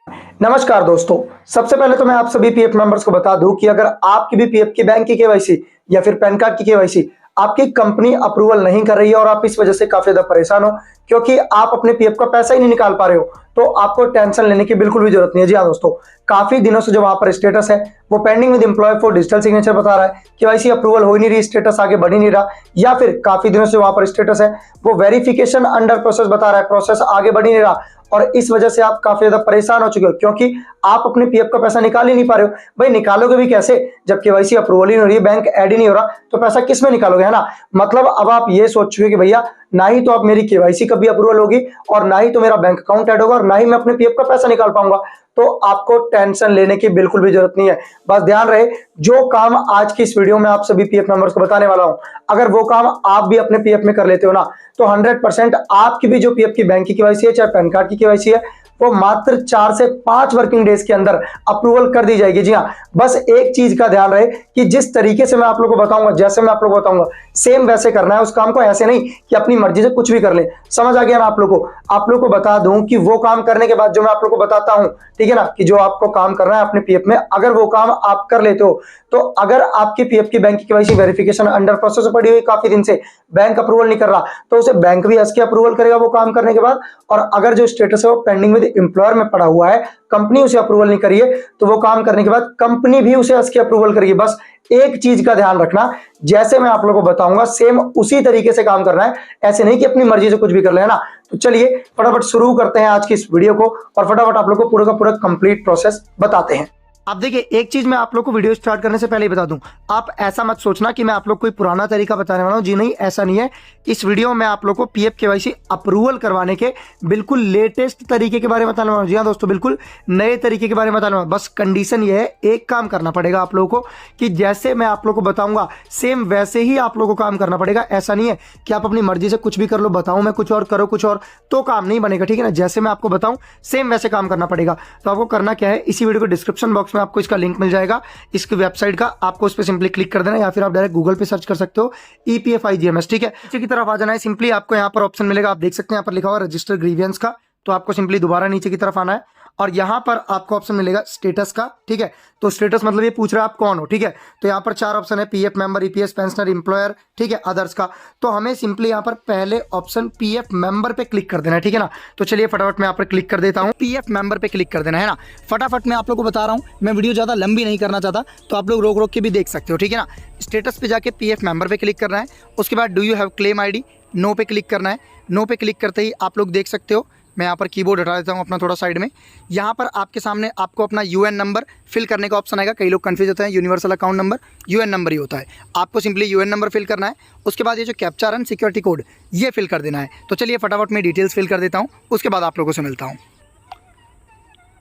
नमस्कार दोस्तों। सबसे पहले तो मैं आप सभी पीएफ मेंबर्स को बता दूं कि अगर आपकी भी पीएफ की बैंक की केवाईसी या फिर पैन कार्ड की केवाईसी आपकी कंपनी अप्रूवल नहीं कर रही है और आप इस वजह से काफी ज्यादा परेशान हो क्योंकि आप अपने पीएफ का पैसा ही नहीं निकाल पा रहे हो, तो आपको टेंशन लेने की बिल्कुल भी जरूरत नहीं है। जी हाँ दोस्तों, काफी दिनों से जो वहां पर स्टेटस है वो pending with employ for digital signature बता रहा है, केवाईसी अप्रूवल हो ही नहीं रही, स्टेटस आगे बढ़ ही नहीं रहा, या फिर काफी दिनों से वहां पर स्टेटस है वो वेरिफिकेशन अंडर प्रोसेस बता रहा है, प्रोसेस आगे बढ़ ही नहीं रहा और इस वजह से आप काफी ज्यादा परेशान हो चुके हो क्योंकि आप अपने पीएफ का पैसा निकाल ही नहीं पा रहे हो। भाई निकालोगे भी कैसे जब केवाईसी अप्रूवल ही नहीं हो रही है, बैंक ऐड ही नहीं हो रहा, तो पैसा किस में निकालोगे, है ना। मतलब अब आप ये सोच चुके कि भैया ना ही तो अब मेरी केवाईसी कभी अप्रूवल होगी और ना ही तो मेरा बैंक अकाउंट ऐड होगा और ना ही मैं अपने पीएफ का पैसा निकाल पाऊंगा, तो आपको टेंशन लेने की बिल्कुल भी जरूरत नहीं है। बस ध्यान रहे, जो काम आज की इस वीडियो में आप सभी पीएफ मेंबर्स को बताने वाला हूं, अगर वो काम आप भी अपने पीएफ में कर लेते हो ना, तो 100% आपकी भी जो पीएफ की बैंक की केवाईसी है चाहे पैन कार्ड की केवाईसी है वो मात्र 4 से 5 वर्किंग डेज के अंदर अप्रूवल कर दी जाएगी। जी हाँ, बस एक चीज का ध्यान रहे कि जिस तरीके से मैं आप लोगों को बताऊंगा, जैसे मैं आप लोगों को बताऊंगा सेम वैसे करना है उस काम को, ऐसे नहीं कि अपनी मर्जी से कुछ भी कर ले। समझ आ गया ना आप लोगों को। आप लोगों को बता दूं कि वो काम करने के बाद जो मैं आप लोगों को बताता हूं, ठीक है ना, कि जो आपको काम करना है अपने पीएफ में, अगर वो काम आप कर लेते हो तो अगर आपकी पीएफ की बैंक की केवाईसी वेरिफिकेशन अंडर प्रोसेस पड़ी हुई काफी दिन से, बैंक अप्रूवल नहीं कर रहा, तो उसे बैंक भी हंस के अप्रूवल करेगा वो काम करने के बाद। और अगर जो स्टेटस है वो पेंडिंग विद एम्प्लॉयर में पड़ा हुआ है, कंपनी उसे अप्रूवल नहीं करी है, तो वो काम करने के बाद कंपनी भी उसे हंस के अप्रूवल करेगी। बस एक चीज का ध्यान रखना, जैसे मैं आप लोगों को बताऊंगा सेम उसी तरीके से काम करना है, ऐसे नहीं कि अपनी मर्जी से कुछ भी कर ले, है ना। तो चलिए फटाफट शुरू करते हैं आज की इस वीडियो को और फटाफट आप लोगों को पूरा का पूरा कंप्लीट प्रोसेस बताते हैं। अब देखिए, एक चीज मैं आप लोग को वीडियो स्टार्ट करने से पहले ही बता दूं, आप ऐसा मत सोचना कि मैं आप लोग कोई पुराना तरीका बताने वाला हूं। जी नहीं, ऐसा नहीं है। इस वीडियो में आप लोग को पीएफ केवाईसी अप्रूवल करवाने के बिल्कुल लेटेस्ट तरीके के बारे में बताने वाला हूं। जी हाँ दोस्तों, बिल्कुल नए तरीके के बारे में बताने वाला हूं। बस कंडीशन ये है, एक काम करना पड़ेगा आप लोगों को कि जैसे मैं आप लोग को बताऊंगा सेम वैसे ही आप लोगों को काम करना पड़ेगा। ऐसा नहीं है कि आप अपनी मर्जी से कुछ भी कर लो, बताऊं मैं कुछ और करो कुछ और, तो काम नहीं बनेगा, ठीक है ना। जैसे मैं आपको बताऊं सेम वैसे काम करना पड़ेगा। तो आपको करना क्या है, इसी वीडियो को डिस्क्रिप्शन बॉक्स में आपको इसका लिंक मिल जाएगा, इसकी वेबसाइट का, आपको उस पर सिंपली क्लिक कर देना या फिर आप डायरेक्ट गूगल पे सर्च कर सकते हो EPFIGMS, ठीक है। नीचे की तरफ आ जाना है, सिंपली आपको यहाँ पर ऑप्शन मिलेगा, आप देख सकते हैं यहाँ पर लिखा हुआ रजिस्टर ग्रीवियंस का, तो आपको सिंपली दोबारा नीचे की तरफ आना है और यहाँ पर आपको ऑप्शन मिलेगा स्टेटस का, ठीक है। तो स्टेटस मतलब ये पूछ रहा है आप कौन हो, ठीक है। तो यहाँ पर 4 ऑप्शन है, PF member, EPS pensioner, employer, ठीक है, अदर्स का। तो हमें सिंपली यहाँ पर पहले ऑप्शन पीएफ मेंबर पे क्लिक कर देना है, ठीक है ना। तो चलिए फटाफट मैं यहाँ पर क्लिक कर देता हूँ, पीएफ मेंबर पे क्लिक कर देना है ना। फटाफट मैं आप लोग को बता रहा हूँ, मैं वीडियो ज्यादा लंबी नहीं करना चाहता, तो आप लोग रोक रोक के भी देख सकते हो, ठीक है ना। स्टेटस पे जाके पीएफ मेंबर पे क्लिक करना है, उसके बाद do you have claim ID, no पे क्लिक करना है। नो पे क्लिक करते ही आप लोग देख सकते हो, मैं यहाँ पर कीबोर्ड हटा देता हूँ अपना थोड़ा साइड में। यहाँ पर आपके सामने आपको अपना यूएन नंबर फिल करने का ऑप्शन आएगा। कई लोग कंफ्यूज होते हैं, universal account number UAN number ही होता है। आपको सिंपली यूएन नंबर फिल करना है, उसके बाद ये जो कैप्चा एंड सिक्योरिटी कोड ये फिल कर देना है। तो चलिए फटाफट मैं डिटेल्स फिल कर देता हूँ, उसके बाद आप लोगों से मिलता हूँ।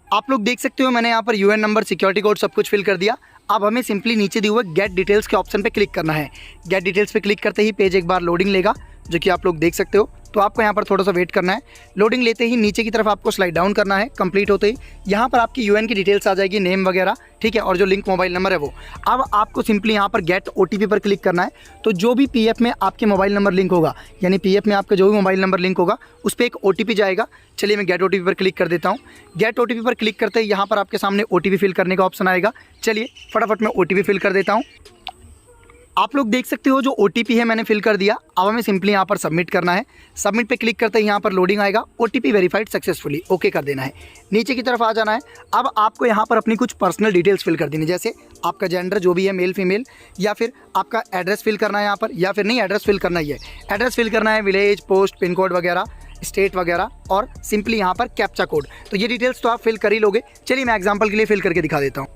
आप लोग देख सकते हो मैंने यहाँ पर यूएन नंबर, सिक्योरिटी कोड सब कुछ फिल कर दिया। अब हमें सिंपली नीचे दिए हुए गेट डिटेल्स के ऑप्शन पे क्लिक करना है। गेट डिटेल्स पे क्लिक करते ही पेज एक बार लोडिंग लेगा, जो कि आप लोग देख सकते हो। तो आपको यहाँ पर थोड़ा सा वेट करना है। लोडिंग लेते ही नीचे की तरफ आपको स्लाइड डाउन करना है। कंप्लीट होते ही यहाँ पर आपकी यूएन की डिटेल्स आ जाएगी, नेम वगैरह, ठीक है, और जो लिंक मोबाइल नंबर है वो। अब आपको सिंपली यहाँ पर गेट OTP पर क्लिक करना है। तो जो भी पीएफ में आपके मोबाइल नंबर लिंक होगा, यानी पीएफ में आपका जो भी मोबाइल नंबर लिंक होगा उस पर एक OTP जाएगा। चलिए मैं गेट OTP पर क्लिक कर देता हूँ। गेट OTP पर क्लिक करते ही यहाँ पर आपके सामने OTP फिल करने का ऑप्शन आएगा। चलिए फटाफट मैं OTP फिल कर देता हूँ। आप लोग देख सकते हो जो OTP है मैंने फिल कर दिया। अब हमें सिंपली यहाँ पर सबमिट करना है। सबमिट पे क्लिक करते ही यहाँ पर लोडिंग आएगा, OTP वेरीफाइड सक्सेसफुली, ओके कर देना है। नीचे की तरफ आ जाना है। अब आपको यहाँ पर अपनी कुछ पर्सनल डिटेल्स फिल कर देनी, जैसे आपका जेंडर जो भी है, मेल फीमेल, या फिर आपका एड्रेस फिल करना है यहाँ पर, या फिर नहीं एड्रेस फिल करना ही है, एड्रेस फिल करना है, विलेज, पोस्ट, पिन कोड वगैरह, स्टेट वगैरह, और सिंपली यहाँ पर कैप्चा कोड। तो ये डिटेल्स तो आप फिल कर ही लोगे। चलिए मैं एग्जाम्पल के लिए फिल करके दिखा देता हूँ।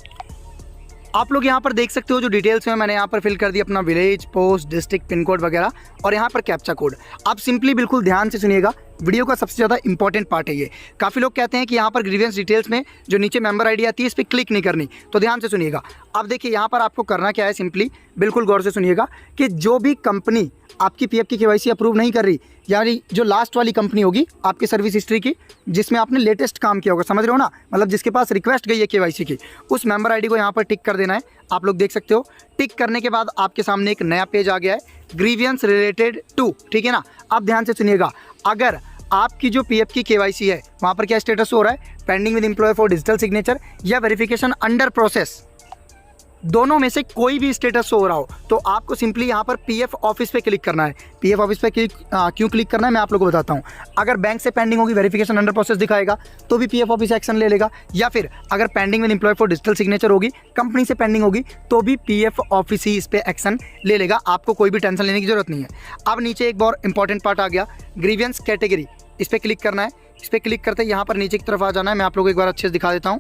आप लोग यहाँ पर देख सकते हो जो डिटेल्स हैं मैंने यहाँ पर फिल कर दी, अपना village, post, district, pin code वगैरह, और यहाँ पर कैप्चा कोड। आप सिंपली बिल्कुल ध्यान से सुनिएगा, वीडियो का सबसे ज़्यादा इंपॉर्टेंट पार्ट है ये। काफ़ी लोग कहते हैं कि यहाँ पर ग्रीवियंस डिटेल्स में जो नीचे मेंबर आईडी आती है इस पर क्लिक नहीं करनी, तो ध्यान से सुनिएगा। अब देखिए यहाँ पर आपको करना क्या है, सिंपली बिल्कुल गौर से सुनिएगा कि जो भी कंपनी आपकी पीएफ की केवाईसी अप्रूव नहीं कर रही, यानी जो लास्ट वाली कंपनी होगी आपकी सर्विस हिस्ट्री की जिसमें आपने लेटेस्ट काम किया होगा, समझ रहे हो ना, मतलब जिसके पास रिक्वेस्ट गई है केवाईसी की, उस मेंबर आईडी को यहाँ पर टिक कर देना है। आप लोग देख सकते हो, टिक करने के बाद आपके सामने एक नया पेज आ गया है, ग्रीवियंस रिलेटेड टू, ठीक है ना। अब ध्यान से सुनिएगा, अगर आपकी जो पीएफ की केवाईसी है वहाँ पर क्या स्टेटस हो रहा है, pending with employer for digital signature या वेरिफिकेशन अंडर प्रोसेस, दोनों में से कोई भी स्टेटस हो रहा हो तो आपको सिंपली यहाँ पर पीएफ ऑफिस पे क्लिक करना है। पीएफ ऑफिस पे क्यों क्लिक करना है मैं आप लोगों को बताता हूँ। अगर बैंक से पेंडिंग होगी, वेरिफिकेशन अंडर प्रोसेस दिखाएगा तो भी पीएफ ऑफिस एक्शन ले लेगा, या फिर अगर pending with employ for digital signature होगी, कंपनी से पेंडिंग होगी तो भी पीएफ ऑफिस ही इस पर एक्शन ले लेगा। आपको कोई भी टेंशन लेने की जरूरत नहीं है। अब नीचे एक और इंपॉर्टेंट पार्ट आ गया, ग्रीवियंस कैटेगरी, इस पर क्लिक करना है। इस पर क्लिक करते यहाँ पर नीचे की तरफ आ जाना है। मैं आप लोगों को एक बार अच्छे से दिखा देता हूँ।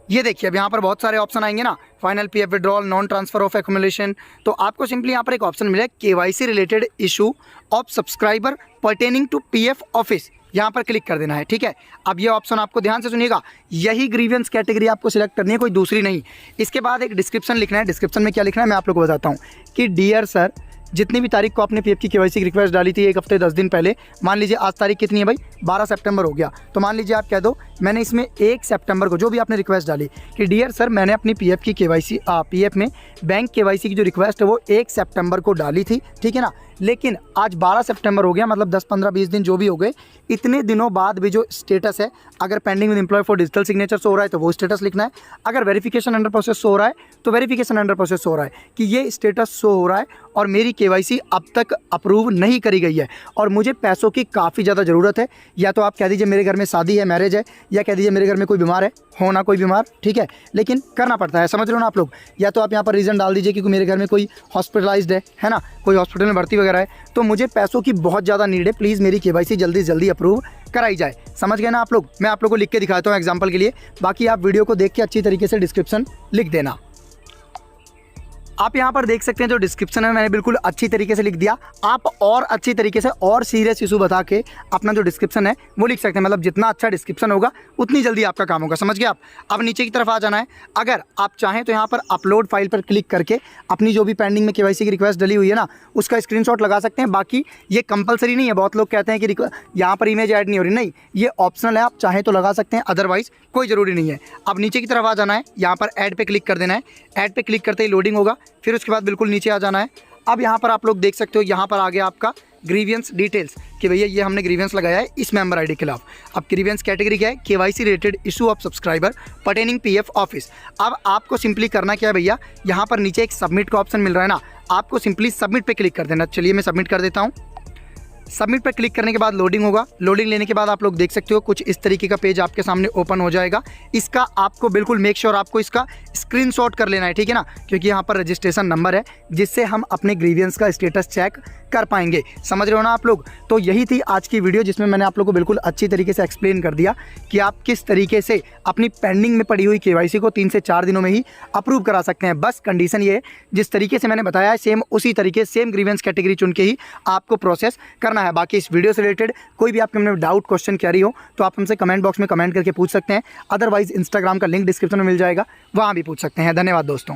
ये देखिए अब यहाँ पर बहुत सारे ऑप्शन आएंगे ना, final PF withdrawal, non transfer of accumulation. तो आपको सिंपली यहाँ पर एक ऑप्शन मिला है KYC related issue of subscriber pertaining to PF office, यहाँ पर क्लिक कर देना है। ठीक है, अब ये ऑप्शन आपको ध्यान से सुनिएगा, यही ग्रीवियंस कैटेगरी आपको सिलेक्ट करनी है, कोई दूसरी नहीं। इसके बाद एक डिस्क्रिप्शन लिखना है। डिस्क्रिप्शन में क्या लिखना है मैं आप लोग को बताता हूँ कि डियर सर, जितनी भी तारीख को आपने पीएफ की केवाईसी की रिक्वेस्ट डाली थी 1 हफ्ते 10 दिन पहले, मान लीजिए आज तारीख कितनी है भाई, 12 सितंबर हो गया, तो मान लीजिए आप कह दो मैंने इसमें 1 सितंबर को जो भी आपने रिक्वेस्ट डाली कि डियर सर मैंने अपनी पीएफ की केवाईसी पीएफ में बैंक केवाईसी की जो रिक्वेस्ट है वो 1 सितंबर को डाली थी, ठीक है ना, लेकिन आज 12 सितंबर हो गया, मतलब 10 15 20 दिन जो भी हो गए, इतने दिनों बाद भी जो स्टेटस है, अगर pending with employ for digital signature हो रहा है तो वो स्टेटस लिखना है। अगर वेरिफिकेशन अंडर प्रोसेस हो रहा है तो वेरिफिकेशन अंडर प्रोसेस हो रहा है कि ये स्टेटस शो हो रहा है और मेरी केवाईसी अब तक अप्रूव नहीं करी गई है और मुझे पैसों की काफ़ी ज़्यादा ज़रूरत है। या तो आप कह दीजिए मेरे घर में शादी है, मैरिज है, या कह दीजिए मेरे घर में कोई बीमार है, होना कोई बीमार, ठीक है, लेकिन करना पड़ता है, समझ रहे हो ना आप लोग। या तो आप यहाँ पर रीज़न डाल दीजिए कि मेरे घर में कोई हॉस्पिटलाइज्ड है ना, कोई हॉस्पिटल में भर्ती वगैरह है, तो मुझे पैसों की बहुत ज़्यादा नीड है, प्लीज़ मेरी केवाईसी जल्दी से जल्दी अप्रूव कराई जाए। समझ गए ना आप लोग। मैं आप लोगों को लिख के दिखाता हूँ एग्जाम्पल के लिए, बाकी आप वीडियो को देख के अच्छी तरीके से डिस्क्रिप्शन लिख देना। आप यहाँ पर देख सकते हैं जो डिस्क्रिप्शन है मैंने बिल्कुल अच्छी तरीके से लिख दिया। आप और अच्छी तरीके से और सीरियस इशू बता के अपना जो डिस्क्रिप्शन है वो लिख सकते हैं, मतलब जितना अच्छा डिस्क्रिप्शन होगा उतनी जल्दी आपका काम होगा, समझ गए आप। अब नीचे की तरफ आ जाना है। अगर आप चाहें तो यहाँ पर अपलोड फाइल पर क्लिक करके अपनी जो भी पेंडिंग में केवाईसी की रिक्वेस्ट डली हुई है ना उसका स्क्रीनशॉट लगा सकते हैं। बाकी ये कंपलसरी नहीं है, बहुत लोग कहते हैं कि यहाँ पर इमेज ऐड नहीं हो रही, नहीं, ये ऑप्शनल है, आप चाहें तो लगा सकते हैं, अदरवाइज कोई ज़रूरी नहीं है। अब नीचे की तरफ आ जाना है, यहाँ पर ऐड पे क्लिक कर देना है। ऐड पे क्लिक करते ही लोडिंग होगा, फिर उसके बाद बिल्कुल नीचे आ जाना है। अब यहाँ पर आप लोग देख सकते हो, यहाँ पर आ गया आपका ग्रीवियंस डिटेल्स कि भैया ये हमने ग्रीवियंस लगाया है इस मेंबर आईडी के खिलाफ। अब ग्रीवियंस कैटेगरी क्या है, KYC related issue of subscriber pertaining PF office. अब आपको सिंपली करना क्या है भैया, यहाँ पर नीचे एक सबमिट का ऑप्शन मिल रहा है ना, आपको सिंपली सबमिट पे क्लिक कर देना। चलिए मैं सबमिट कर देता हूँ। सबमिट पर क्लिक करने के बाद लोडिंग होगा। लोडिंग लेने के बाद आप लोग देख सकते हो कुछ इस तरीके का पेज आपके सामने ओपन हो जाएगा। इसका आपको बिल्कुल मेक श्योर आपको इसका स्क्रीनशॉट कर लेना है, ठीक है ना, क्योंकि यहाँ पर रजिस्ट्रेशन नंबर है जिससे हम अपने ग्रीवियंस का स्टेटस चेक कर पाएंगे। समझ रहे हो ना आप लोग। तो यही थी आज की वीडियो जिसमें मैंने आप लोग को बिल्कुल अच्छी तरीके से एक्सप्लेन कर दिया कि आप किस तरीके से अपनी पेंडिंग में पड़ी हुई केवाईसी को 3 से 4 दिनों में ही अप्रूव करा सकते हैं। बस कंडीशन ये है, जिस तरीके से मैंने बताया है सेम उसी तरीके सेम ग्रीवियंस कैटेगरी चुन के ही आपको प्रोसेस करना है। बाकी इस वीडियो से रिलेटेड कोई भी आपके मन में डाउट क्वेश्चन क्वेरी हो तो आप हमसे कमेंट बॉक्स में कमेंट करके पूछ सकते हैं, अदरवाइज इंस्टाग्राम का लिंक डिस्क्रिप्शन में मिल जाएगा, वहाँ भी पूछ सकते हैं। धन्यवाद दोस्तों।